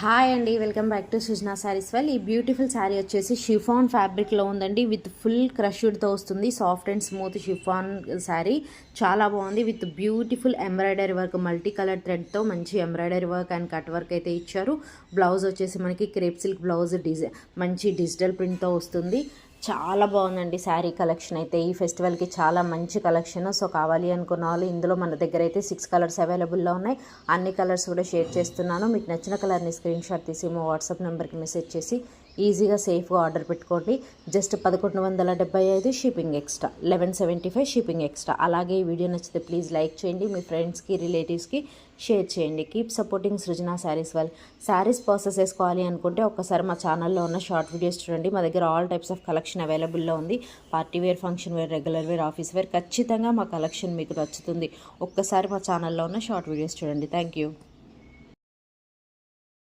Hi అండి, welcome back to Sujana saris. ఈ beautiful sari వచ్చేసి షిఫాన్ ఫ్యాబ్రిక్లో ఉందండి. విత్ ఫుల్ క్రష్డ్తో వస్తుంది. Soft and smooth chiffon sari చాలా బాగుంది. With beautiful embroidery work, multi colour థ్రెడ్తో మంచి embroidery work and cut work అయితే ఇచ్చారు. బ్లౌజ్ వచ్చేసి మనకి క్రేప్ సిల్క్ బ్లౌజ్ మంచి డిజిటల్ ప్రింట్తో వస్తుంది. చాలా బాగుందండి శారీ కలెక్షన్ అయితే. ఈ ఫెస్టివల్కి చాలా మంచి కలెక్షన్. సో కావాలి అనుకున్న వాళ్ళు ఇందులో మన దగ్గర అయితే 6 కలర్స్ అవైలబుల్లో ఉన్నాయి. అన్ని కలర్స్ కూడా షేర్ చేస్తున్నాను. మీకు నచ్చిన కలర్ని స్క్రీన్ షాట్ తీసి మా వాట్సాప్ నెంబర్కి మెసేజ్ చేసి ఈజీగా సేఫ్గా ఆర్డర్ పెట్టుకోండి. Just 1175 shipping extra, 1175 shipping extra. అలాగే ఈ వీడియో నచ్చితే ప్లీజ్ లైక్ చేయండి, మీ ఫ్రెండ్స్కి రిలేటివ్స్కి షేర్ చేయండి. Keep supporting Srujana saris. Saris process చేసుకోవాలి అనుకుంటే ఒక్కసారి మా ఛానల్లో ఉన్న షార్ట్ వీడియోస్ చూడండి. మా దగ్గర ఆల్ టైప్స్ ఆఫ్ కలెక్షన్ అవైలబుల్లో ఉంది. Party wear, function wear, regular wear, office wear ఖచ్చితంగా మా కలెక్షన్ మీకు నచ్చుతుంది. ఒక్కసారి మా ఛానల్లో ఉన్న షార్ట్ వీడియోస్ చూడండి. Thank you.